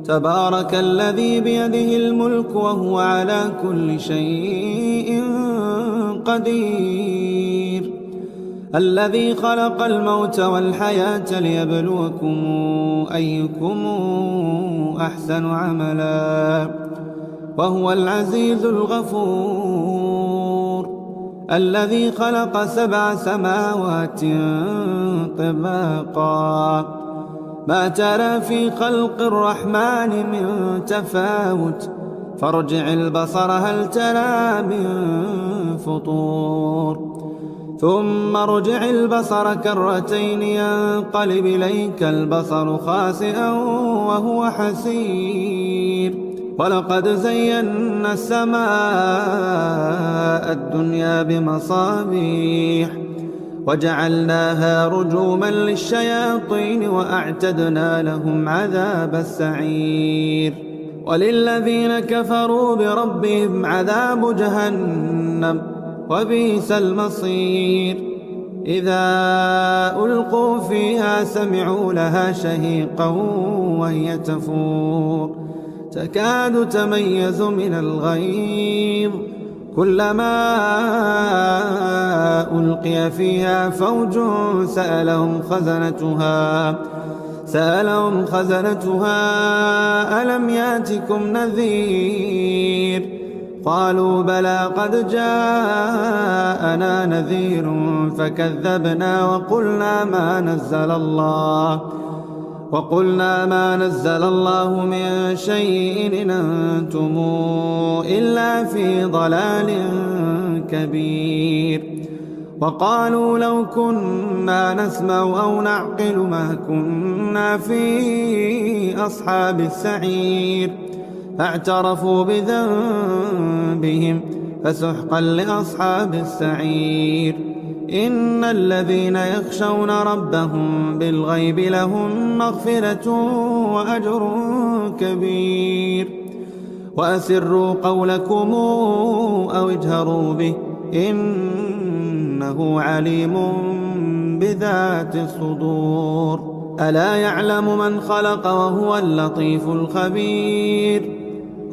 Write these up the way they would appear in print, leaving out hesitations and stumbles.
تبارك الذي بيده الملك وهو على كل شيء قدير. الذي خلق الموت والحياة ليبلوكم أيكم أحسن عملا وهو العزيز الغفور. الذي خلق 7 سماوات طباقا ما ترى في خلق الرحمن من تفاوت فارجع البصر هل ترى من فطور ثم ارجع البصر كرتين ينقلب إليك البصر خاسئا وهو حسير. ولقد زينا السماء الدنيا بمصابيح وجعلناها رجوما للشياطين وأعتدنا لهم عذاب السعير. وللذين كفروا بربهم عذاب جهنم وبئس المصير. إذا ألقوا فيها سمعوا لها شهيقا وهي تفور تكاد تميز من الغيظ كلما ألقي فيها فوج سألهم خزنتها ألم يأتكم نذير قالوا بلى قد جاءنا نذير فكذبنا وقلنا ما نزل الله من شيء إن أنتم إلا في ضلال كبير. وقالوا لو كنا نسمع أو نعقل ما كنا في أصحاب السعير فاعترفوا بذنبهم فسحقا لأصحاب السعير. إن الذين يخشون ربهم بالغيب لهم مغفرة وأجر كبير. وأسروا قولكم أو اجهروا به إنه عليم بذات الصدور. ألا يعلم من خلق وهو اللطيف الخبير.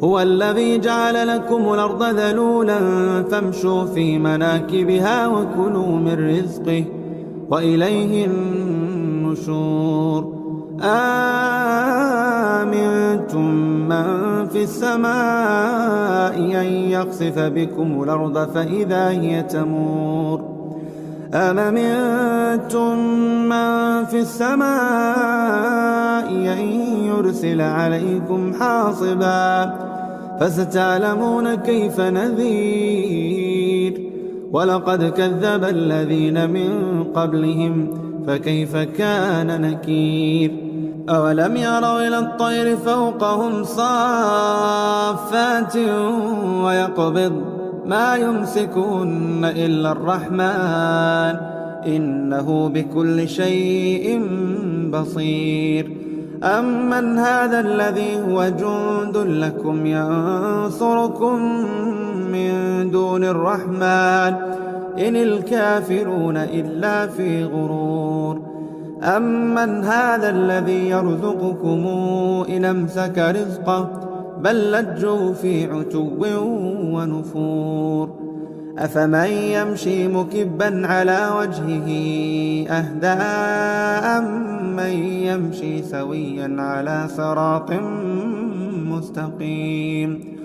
هو الذي جعل لكم الأرض ذلولا فامشوا في مناكبها وكلوا من رزقه وإليه النشور. آمنتم من في السماء أن يخسف بكم الأرض فإذا هي تمور أم أمنتم من في السماء أن يرسل عليكم حاصبا فستعلمون كيف نذير. ولقد كذب الذين من قبلهم فكيف كان نكير. أولم يروا إلى الطير فوقهم صافات ويقبض ما يمسكون إلا الرحمن إنه بكل شيء بصير. أمن هذا الذي هو جند لكم ينصركم من دون الرحمن إن الكافرون إلا في غرور. أمن هذا الذي يرزقكم إن أمسك رزقه بل لجوا في عتو ونفور. أفمن يمشي مكبا على وجهه أهدى أمن يمشي سويا على صراط مستقيم.